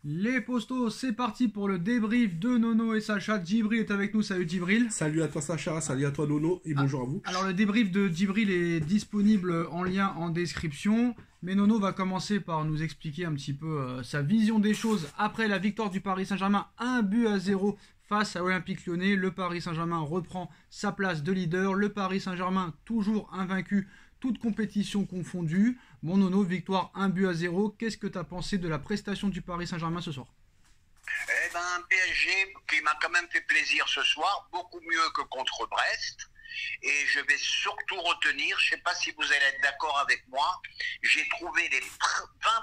Les postos, c'est parti pour le débrief de Nono et Sacha. Djibril est avec nous, salut Djibril. Salut à toi Sacha, salut à toi Nono et bonjour à vous. Alors le débrief de Djibril est disponible en lien en description. Mais Nono va commencer par nous expliquer un petit peu sa vision des choses après la victoire du Paris Saint-Germain, 1-0 face à Olympique Lyonnais. Le Paris Saint-Germain reprend sa place de leader. Le Paris Saint-Germain toujours invaincu, toute compétition confondue. Mon Nono, victoire 1-0. Qu'est-ce que tu as pensé de la prestation du Paris Saint-Germain ce soir? Eh ben, un PSG qui m'a quand même fait plaisir ce soir, beaucoup mieux que contre Brest. Et je vais surtout retenir, je ne sais pas si vous allez être d'accord avec moi, j'ai trouvé les 20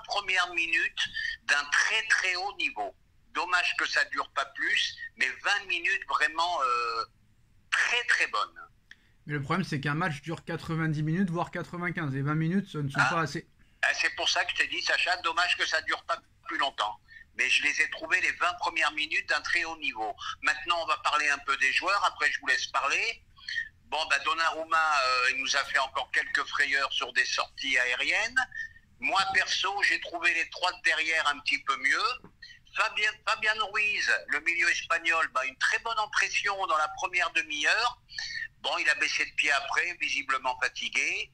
premières minutes d'un très très haut niveau. Dommage que ça ne dure pas plus, mais 20 minutes vraiment très très bonnes. Mais le problème, c'est qu'un match dure 90 minutes, voire 95. Et 20 minutes, ce ne sont pas assez. C'est pour ça que je te dis, Sacha, dommage que ça ne dure pas plus longtemps. Mais je les ai trouvés les 20 premières minutes d'un très haut niveau. Maintenant, on va parler un peu des joueurs. Après, je vous laisse parler. Bon, Donnarumma, il nous a fait encore quelques frayeurs sur des sorties aériennes. Moi, perso, j'ai trouvé les trois de derrière un petit peu mieux. Fabian Ruiz, le milieu espagnol, une très bonne impression dans la première demi-heure. Bon, il a baissé de pied après, visiblement fatigué.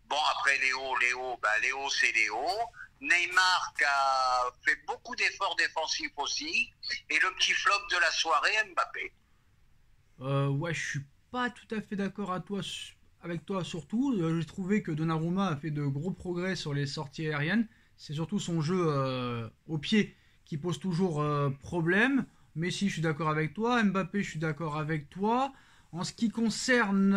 Bon, après Léo, c'est Léo. Neymar qui a fait beaucoup d'efforts défensifs aussi. Et le petit flop de la soirée, Mbappé. Ouais, je suis pas tout à fait d'accord avec toi surtout. J'ai trouvé que Donnarumma a fait de gros progrès sur les sorties aériennes. C'est surtout son jeu au pied qui pose toujours problème. Messi, je suis d'accord avec toi. Mbappé, je suis d'accord avec toi. En ce qui concerne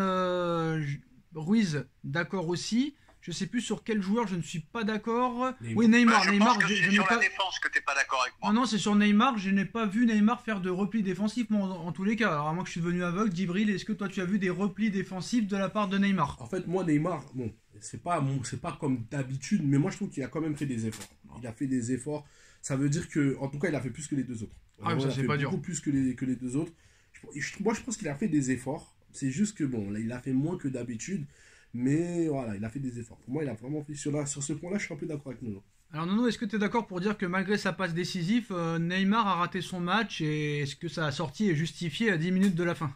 Ruiz, d'accord aussi. Je sais plus sur quel joueur je ne suis pas d'accord. Oui, Neymar. Je pense que c'est sur la défense que tu n'es pas d'accord avec moi. Non, c'est sur Neymar. Je n'ai pas vu Neymar faire de repli défensif, moi, en tous les cas. Alors, à moins que je suis devenu aveugle, Djibril, est-ce que toi, tu as vu des replis défensifs de la part de Neymar? En fait, moi, Neymar, bon, c'est pas comme d'habitude, mais moi, je trouve qu'il a quand même fait des efforts. Il a fait des efforts. Ça veut dire que, en tout cas, il a fait plus que les deux autres. Ah, mais ça, c'est pas dur. Beaucoup plus que les deux autres. Moi, je pense qu'il a fait des efforts. C'est juste que, bon, là, il a fait moins que d'habitude. Mais voilà, il a fait des efforts. Pour moi, il a vraiment fait sur ce point-là, je suis un peu d'accord avec Nono. Alors Nono, est-ce que tu es d'accord pour dire que malgré sa passe décisive, Neymar a raté son match et est-ce que sa sortie est justifiée à 10 minutes de la fin?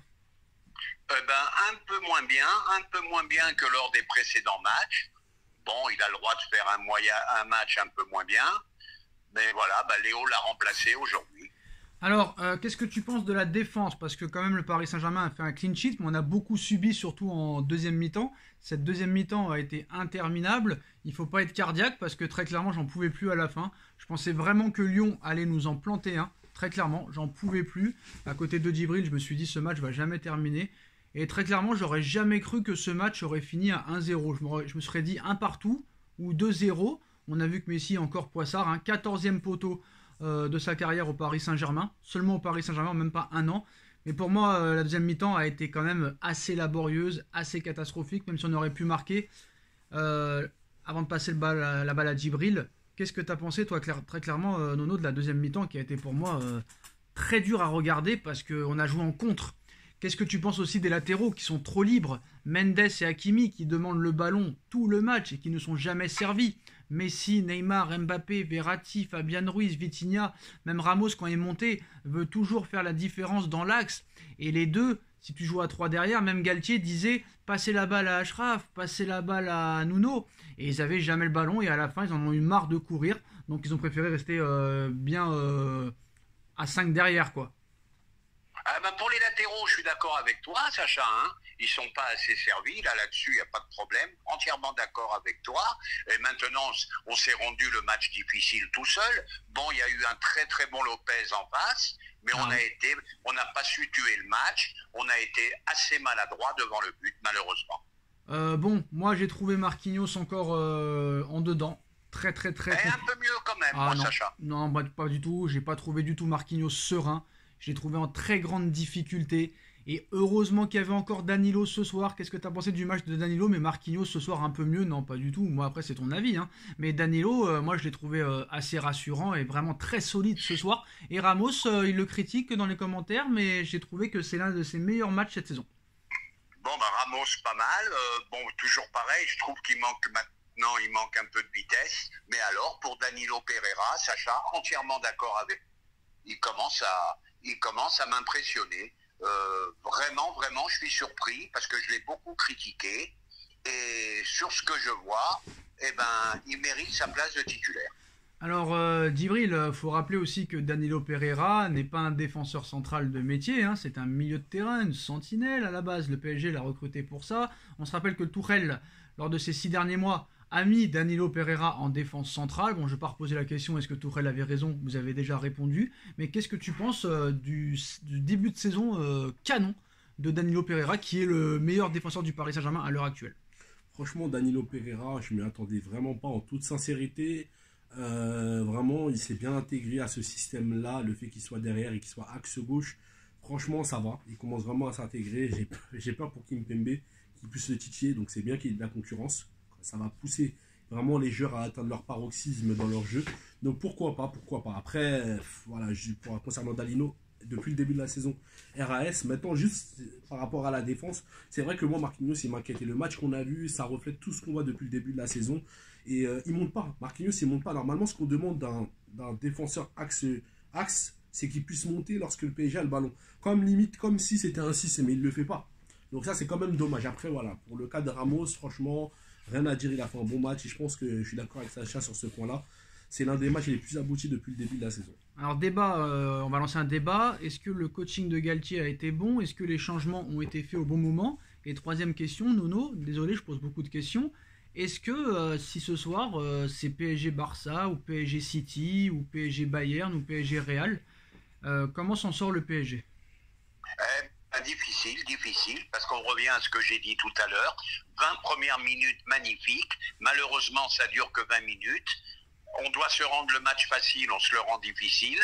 Un peu moins bien que lors des précédents matchs. Bon, il a le droit de faire un match un peu moins bien. Mais voilà, Léo l'a remplacé aujourd'hui. Alors, qu'est-ce que tu penses de la défense? Parce que quand même, le Paris Saint-Germain a fait un clean sheet, mais on a beaucoup subi, surtout en deuxième mi-temps. Cette deuxième mi-temps a été interminable. Il ne faut pas être cardiaque, parce que très clairement, j'en pouvais plus à la fin. Je pensais vraiment que Lyon allait nous en planter un. Très clairement, j'en pouvais plus. À côté de Djibril, je me suis dit, ce match va jamais terminer. Et très clairement, j'aurais jamais cru que ce match aurait fini à 1-0. Je me serais dit un partout ou 2-0. On a vu que Messi, encore poissard, 14e poteau de sa carrière au Paris Saint-Germain, seulement au Paris Saint-Germain, même pas un an. Mais pour moi, la deuxième mi-temps a été quand même assez laborieuse, assez catastrophique, même si on aurait pu marquer. Avant de passer la balle à Djibril, qu'est-ce que tu as pensé, toi, très clairement, Nono, de la deuxième mi-temps, qui a été pour moi très dur à regarder, parce qu'on a joué en contre. Qu'est-ce que tu penses aussi des latéraux qui sont trop libres? Mendes et Hakimi qui demandent le ballon tout le match et qui ne sont jamais servis. Messi, Neymar, Mbappé, Verratti, Fabian Ruiz, Vitinha, même Ramos quand il est monté, veut toujours faire la différence dans l'axe. Et les deux, si tu joues à 3 derrière, même Galtier disait passez la balle à Achraf, passez la balle à Nuno. Et ils n'avaient jamais le ballon et à la fin ils en ont eu marre de courir. Donc ils ont préféré rester bien à 5 derrière, quoi. Pour les latéraux, je suis d'accord avec toi, Sacha. Ils sont pas assez servis. Là-dessus, il n'y a pas de problème. Entièrement d'accord avec toi. Et maintenant, on s'est rendu le match difficile tout seul. Bon, il y a eu un très très bon Lopez en face, mais on n'a pas su tuer le match. On a été assez maladroit devant le but, malheureusement. Bon, moi j'ai trouvé Marquinhos encore en dedans. Très. Et un peu mieux quand même, moi, non. Sacha. Non, pas du tout. J'ai pas trouvé du tout Marquinhos serein. Je l'ai trouvé en très grande difficulté. Et heureusement qu'il y avait encore Danilo ce soir. Qu'est-ce que tu as pensé du match de Danilo? Mais Marquinhos ce soir un peu mieux? Non, pas du tout. Moi, après, c'est ton avis. Mais Danilo, moi, je l'ai trouvé assez rassurant et vraiment très solide ce soir. Et Ramos, il le critique dans les commentaires, mais j'ai trouvé que c'est l'un de ses meilleurs matchs cette saison. Bon, Ramos, pas mal. Toujours pareil. Je trouve qu'il manque Maintenant, il manque un peu de vitesse. Mais alors, pour Danilo Pereira, Sacha, entièrement d'accord avec. Il commence à m'impressionner. Vraiment, vraiment, je suis surpris parce que je l'ai beaucoup critiqué. Et sur ce que je vois, eh ben, il mérite sa place de titulaire. Alors, Djibril, faut rappeler aussi que Danilo Pereira n'est pas un défenseur central de métier, hein, c'est un milieu de terrain, une sentinelle à la base. Le PSG l'a recruté pour ça. On se rappelle que Tuchel, lors de ces 6 derniers mois, a mis Danilo Pereira en défense centrale. Bon, je ne vais pas reposer la question, est-ce que Tuchel avait raison? Vous avez déjà répondu. Mais qu'est-ce que tu penses du début de saison canon de Danilo Pereira, qui est le meilleur défenseur du Paris Saint-Germain à l'heure actuelle? Franchement, Danilo Pereira, je ne m'y attendais vraiment pas en toute sincérité. Vraiment, il s'est bien intégré à ce système-là. Le fait qu'il soit derrière et qu'il soit axe gauche, franchement, ça va. Il commence vraiment à s'intégrer. J'ai peur pour Kimpembe qu'il puisse le titiller. Donc, c'est bien qu'il y ait de la concurrence. Ça va pousser vraiment les joueurs à atteindre leur paroxysme dans leur jeu. Donc, pourquoi pas, pourquoi pas. Après, voilà, concernant Danilo, depuis le début de la saison, RAS. Maintenant, juste par rapport à la défense, c'est vrai que moi, Marquinhos, il m'inquiète. Et le match qu'on a vu, ça reflète tout ce qu'on voit depuis le début de la saison. Et il ne monte pas. Marquinhos, il ne monte pas. Normalement, ce qu'on demande d'un défenseur axe, c'est qu'il puisse monter lorsque le PSG a le ballon. Comme si c'était un 6, mais il ne le fait pas. Donc ça, c'est quand même dommage. Après, voilà, pour le cas de Ramos, franchement, rien à dire. Il a fait un bon match. Et je pense que je suis d'accord avec Sacha sur ce point-là. C'est l'un des matchs les plus aboutis depuis le début de la saison. Alors on va lancer un débat. Est-ce que le coaching de Galtier a été bon? Est-ce que les changements ont été faits au bon moment? Et troisième question, Nono, désolé, je pose beaucoup de questions. Est-ce que si ce soir c'est PSG Barça ou PSG City ou PSG Bayern ou PSG Real, comment s'en sort le PSG? Difficile, parce qu'on revient à ce que j'ai dit tout à l'heure. 20 premières minutes magnifiques. Malheureusement, ça dure que 20 minutes. On doit se rendre le match facile, on se le rend difficile.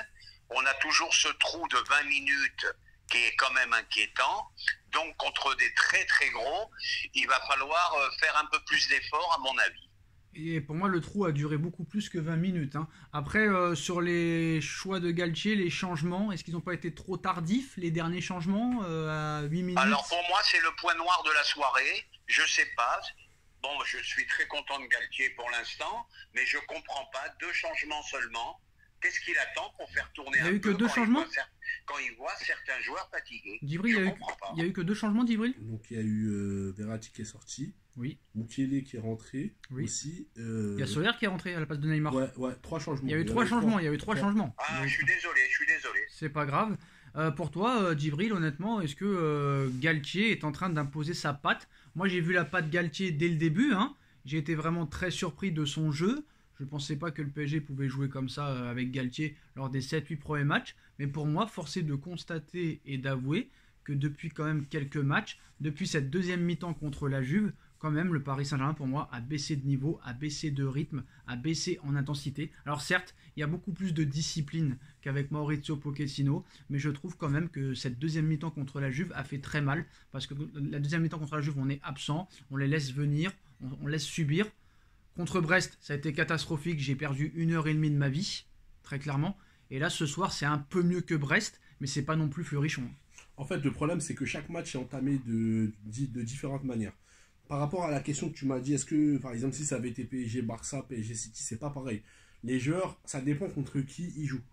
On a toujours ce trou de 20 minutes qui est quand même inquiétant. Donc, contre des très très gros, il va falloir faire un peu plus d'efforts, à mon avis. Et pour moi, le trou a duré beaucoup plus que 20 minutes. Hein. Après, sur les choix de Galtier, les changements, est-ce qu'ils n'ont pas été trop tardifs, les derniers changements, à 8 minutes? Alors, pour moi, c'est le point noir de la soirée. Je sais pas. Bon, je suis très content de Galtier pour l'instant, mais je comprends pas. 2 changements seulement. Qu'est-ce qu'il attend pour faire tourner un peu? Il n'y a eu que 2 changements quand il voit certains joueurs fatigués. Djibril, il y a eu que 2 changements, Djibril? Donc il y a eu Verratti qui est sorti. Oui. Mukiele qui est rentré. Oui. Aussi. Il y a Soler qui est rentré à la place de Neymar. Ouais, 3 changements. Il y a eu 3 changements. Ah, je suis désolé. C'est pas grave. Pour toi, Djibril, honnêtement, est-ce que Galtier est en train d'imposer sa patte? Moi, j'ai vu la patte Galtier dès le début. Hein. J'ai été vraiment très surpris de son jeu. Je ne pensais pas que le PSG pouvait jouer comme ça avec Galtier lors des 7-8 premiers matchs. Mais pour moi, force est de constater et d'avouer que depuis quand même quelques matchs, depuis cette deuxième mi-temps contre la Juve, quand même, le Paris Saint-Germain, pour moi, a baissé de niveau, a baissé de rythme, a baissé en intensité. Alors certes, il y a beaucoup plus de discipline qu'avec Maurizio Pochettino, mais je trouve quand même que cette deuxième mi-temps contre la Juve a fait très mal, parce que la deuxième mi-temps contre la Juve, on est absent, on les laisse venir, on laisse subir. Contre Brest, ça a été catastrophique, j'ai perdu 1h30 de ma vie, très clairement. Et là, ce soir, c'est un peu mieux que Brest, mais c'est pas non plus fleurichon. En fait, le problème, c'est que chaque match est entamé de différentes manières. Par rapport à la question que tu m'as dit, est-ce que, par exemple, si ça avait été PSG Barça, PSG City, c'est pas pareil. Les joueurs, ça dépend contre qui ils jouent.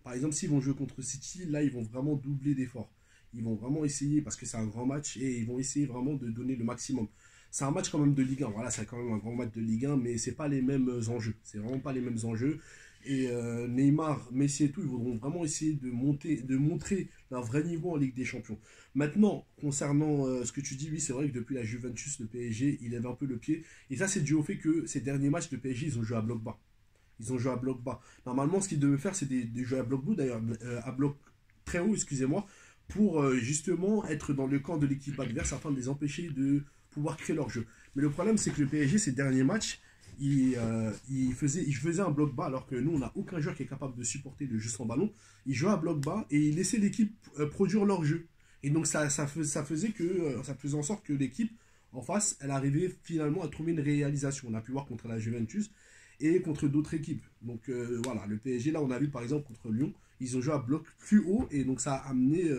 Par exemple, s'ils vont jouer contre City, là, ils vont vraiment doubler d'efforts. Ils vont vraiment essayer, parce que c'est un grand match, et ils vont essayer vraiment de donner le maximum. C'est un match quand même de Ligue 1. Voilà, c'est quand même un grand match de Ligue 1, mais c'est pas les mêmes enjeux. C'est vraiment pas les mêmes enjeux. Et Neymar, Messi et tout, ils voudront vraiment essayer de montrer leur vrai niveau en Ligue des Champions. Maintenant, concernant ce que tu dis, oui, c'est vrai que depuis la Juventus, le PSG, il lève un peu le pied. Et ça, c'est dû au fait que ces derniers matchs de PSG, ils ont joué à bloc bas. Normalement, ce qu'ils devaient faire, c'est de jouer à bloc bas, d'ailleurs, à bloc très haut, excusez-moi, pour justement être dans le camp de l'équipe adverse afin de les empêcher de pouvoir créer leur jeu. Mais le problème, c'est que le PSG, ces derniers matchs, il faisait un bloc bas, alors que nous, on n'a aucun joueur qui est capable de supporter le jeu sans ballon. Il jouait à bloc bas et il laissait l'équipe produire leur jeu. Et donc, ça faisait en sorte que l'équipe, en face, elle arrivait finalement à trouver une réalisation. On a pu voir contre la Juventus et contre d'autres équipes. Donc, voilà, le PSG, là, on a vu par exemple contre Lyon, ils ont joué à bloc plus haut et donc ça a amené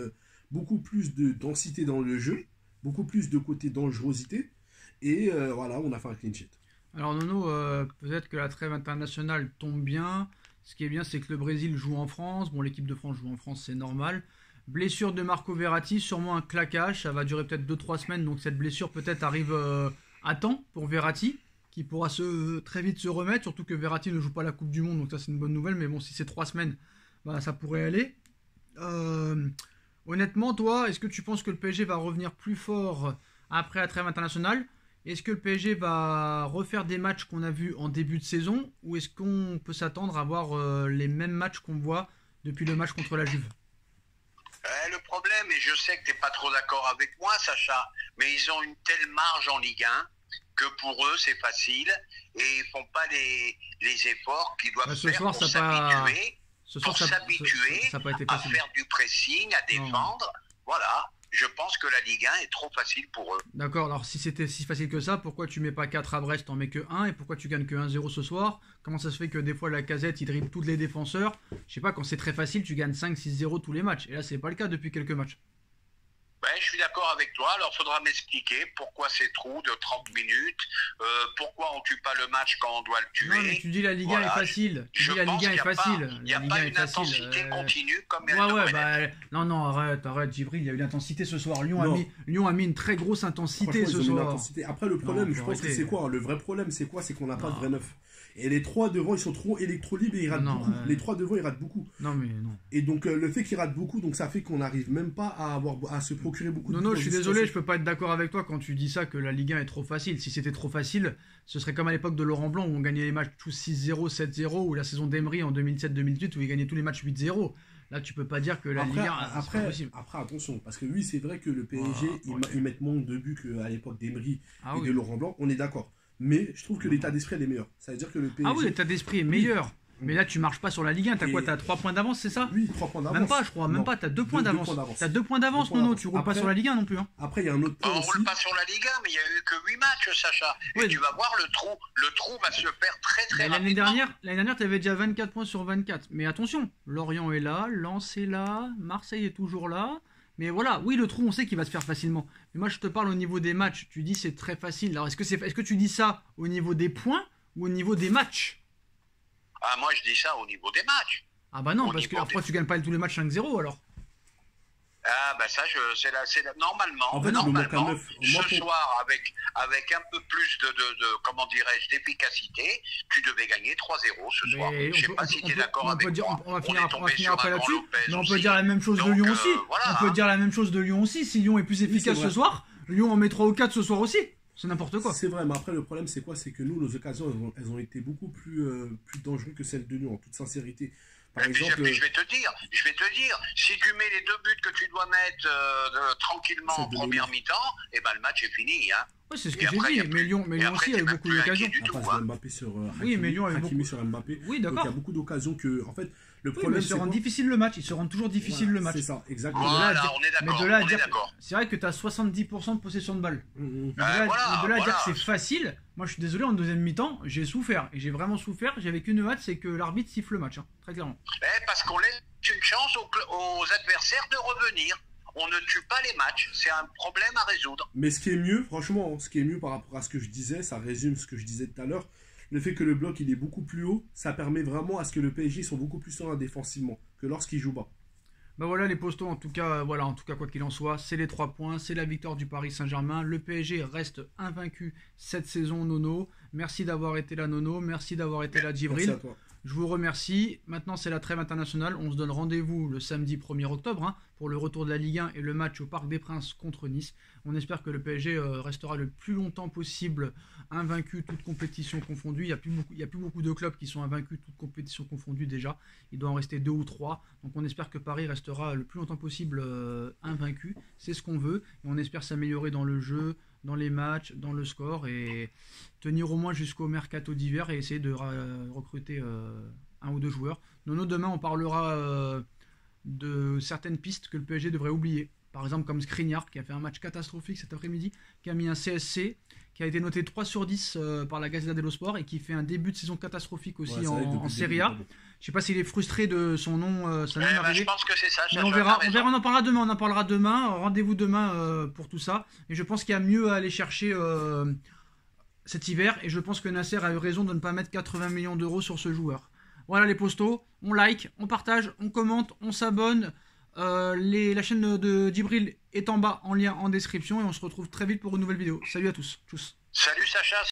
beaucoup plus de densité dans le jeu, beaucoup plus de côté dangerosité. Et voilà, on a fait un clean sheet. Alors Nono, peut-être que la trêve internationale tombe bien. Ce qui est bien, c'est que le Brésil joue en France. Bon, l'équipe de France joue en France, c'est normal. Blessure de Marco Verratti, sûrement un claquage. Ça va durer peut-être 2-3 semaines. Donc cette blessure peut-être arrive à temps pour Verratti, qui pourra très vite se remettre. Surtout que Verratti ne joue pas la Coupe du Monde. Donc ça, c'est une bonne nouvelle. Mais bon, si c'est 3 semaines, bah, ça pourrait aller. Honnêtement, toi, est-ce que tu penses que le PSG va revenir plus fort après la trêve internationale? Est-ce que le PSG va refaire des matchs qu'on a vus en début de saison, ou est-ce qu'on peut s'attendre à voir les mêmes matchs qu'on voit depuis le match contre la Juve? Le problème, et je sais que tu n'es pas trop d'accord avec moi, Sacha, mais ils ont une telle marge en Ligue 1 que pour eux, c'est facile et ils ne font pas les efforts qu'ils doivent faire pour s'habituer. Ça n'a pas été facile. À faire du pressing, à défendre. Voilà. Je pense que la Ligue 1 est trop facile pour eux. D'accord, alors si c'était si facile que ça, pourquoi tu mets pas 4 à Brest, t'en mets que 1, et pourquoi tu gagnes que 1-0 ce soir? Comment ça se fait que des fois la Casette, il dribble tous les défenseurs? Je sais pas, quand c'est très facile, tu gagnes 5-6-0 tous les matchs. Et là, c'est pas le cas depuis quelques matchs. Ben, je suis d'accord avec toi. Alors, il faudra m'expliquer pourquoi ces trous de 30 minutes, pourquoi on tue pas le match quand on doit le tuer. Non, mais tu dis la Ligue 1 est facile. Tu dis la Ligue 1 est facile. Il n'y a pas une intensité continue comme elle devrait être. Non, arrête, Djibril, il y a eu l'intensité ce soir. Lyon a mis une très grosse intensité ce soir. Après, le problème, je pense que c'est quoi? Le vrai problème, c'est quoi? C'est qu'on n'a pas de vrai neuf. Et les 3 devant, ils sont trop électro-libres et ils ratent beaucoup. Les 3 devant, ils ratent beaucoup. Non. Et donc, le fait qu'ils ratent beaucoup, donc ça fait qu'on n'arrive même pas à se procurer beaucoup de buts. Non, je suis désolé, je peux pas être d'accord avec toi quand tu dis ça, que la Ligue 1 est trop facile. Si c'était trop facile, ce serait comme à l'époque de Laurent Blanc, où on gagnait les matchs tous 6-0, 7-0, ou la saison d'Emery en 2007-2008, où il gagnait tous les matchs 8-0. Là, tu peux pas dire que la Ligue 1 c'est possible. Après, attention, parce que oui, c'est vrai que le PSG, ils mettent moins de buts qu'à l'époque d'Emery et de Laurent Blanc, on est d'accord. Mais je trouve que l'état d'esprit est meilleur. Ça veut dire que le PSG... Ah oui, l'état d'esprit est meilleur. Mais là, tu marches pas sur la Ligue 1. T'as quoi? T'as 3 points d'avance, c'est ça? Oui, 3 points d'avance. Même pas, je crois. Même pas. T'as 2 points d'avance. T'as 2 points d'avance, Nono. Tu roules pas sur la Ligue 1 non plus. Hein. Après, il y a un autre point aussi. On roule pas sur la Ligue 1, mais il y a eu que 8 matchs, Sacha. Et tu vas voir, le trou va se faire très rapidement. L'année dernière, t'avais déjà 24 points sur 24. Mais attention, Lorient est là, Lens est là, Marseille est toujours là. Mais voilà, oui, le trou, on sait qu'il va se faire facilement. Mais moi, je te parle au niveau des matchs. Tu dis c'est très facile. Alors, est-ce que tu dis ça au niveau des points ou au niveau des matchs? Ah, moi, je dis ça au niveau des matchs. Ah bah non, parce que après, tu gagnes pas tous les matchs 5-0, alors. Ah bah ça, normalement, en fait, ce soir, avec un peu plus de comment dirais-je, d'efficacité, tu devais gagner 3-0 ce soir. Je sais pas si tu es d'accord avec moi. On va finir après là-dessus, mais on peut dire la même chose de Lyon aussi. On peut dire la même chose de Lyon aussi. Si Lyon est plus efficace ce soir, Lyon en met 3 ou 4 ce soir aussi. C'est n'importe quoi. C'est vrai, mais après le problème c'est quoi? C'est que nous, nos occasions, elles ont été beaucoup plus dangereuses que celles de Lyon, en toute sincérité. Par exemple, je vais te dire, si tu mets les 2 buts que tu dois mettre tranquillement en première mi-temps, et ben le match est fini. Hein. Ouais, c'est ce que j'ai dit, mais Lyon aussi a eu beaucoup d'occasions. Mbappé sur oui, mais Lyon a eu beaucoup sur Mbappé. Oui, d'accord. Donc il y a beaucoup d'occasions que, en fait, le problème c'est rend difficile le match. Ils se rendent toujours difficile le match. C'est ça, exactement. Voilà, on est d'accord. C'est vrai que tu as 70% de possession de balle. De là à dire que c'est facile. Moi, je suis désolé, en deuxième mi-temps, j'ai souffert. Et j'ai vraiment souffert. J'avais qu'une hâte, c'est que l'arbitre siffle le match, très clairement. Parce qu'on laisse une chance aux adversaires de revenir. On ne tue pas les matchs, c'est un problème à résoudre. Mais ce qui est mieux, franchement, ce qui est mieux par rapport à ce que je disais, ça résume ce que je disais tout à l'heure, le fait que le bloc il est beaucoup plus haut, ça permet vraiment à ce que le PSG sont beaucoup plus sereins défensivement que lorsqu'ils jouent bas. Bah voilà les postos, en tout cas quoi qu'il en soit, c'est les 3 points, c'est la victoire du Paris Saint-Germain. Le PSG reste invaincu cette saison, Nono. Merci d'avoir été là, Nono. Merci d'avoir été là, Djibril. Merci à toi. Je vous remercie. Maintenant, c'est la trêve internationale. On se donne rendez-vous le samedi 1er octobre pour le retour de la Ligue 1 et le match au Parc des Princes contre Nice. On espère que le PSG restera le plus longtemps possible invaincu, toute compétition confondue. Il n'y a plus beaucoup de clubs qui sont invaincus, toute compétition confondue déjà. Il doit en rester 2 ou 3. Donc on espère que Paris restera le plus longtemps possible invaincu. C'est ce qu'on veut. Et on espère s'améliorer dans le jeu, dans les matchs, dans le score et tenir au moins jusqu'au mercato d'hiver et essayer de recruter 1 ou 2 joueurs. Nono, demain on parlera de certaines pistes que le PSG devrait oublier. Par exemple comme Skriniar qui a fait un match catastrophique cet après-midi, qui a mis un CSC, qui a été noté 3 sur 10 par la Gazzetta dello Sport et qui fait un début de saison catastrophique aussi en Serie A. Je sais pas s'il est frustré de son nom, sa nom je pense que c'est ça. On verra, on en parlera demain. Rendez-vous demain pour tout ça. Et je pense qu'il y a mieux à aller chercher cet hiver. Et je pense que Nasser a eu raison de ne pas mettre 80 millions d'euros sur ce joueur. Voilà les postos, on like, on partage, on commente, on s'abonne. La chaîne de Djibril est en bas en lien en description et on se retrouve très vite pour une nouvelle vidéo. Salut à tous. Tchuss. Salut Sacha.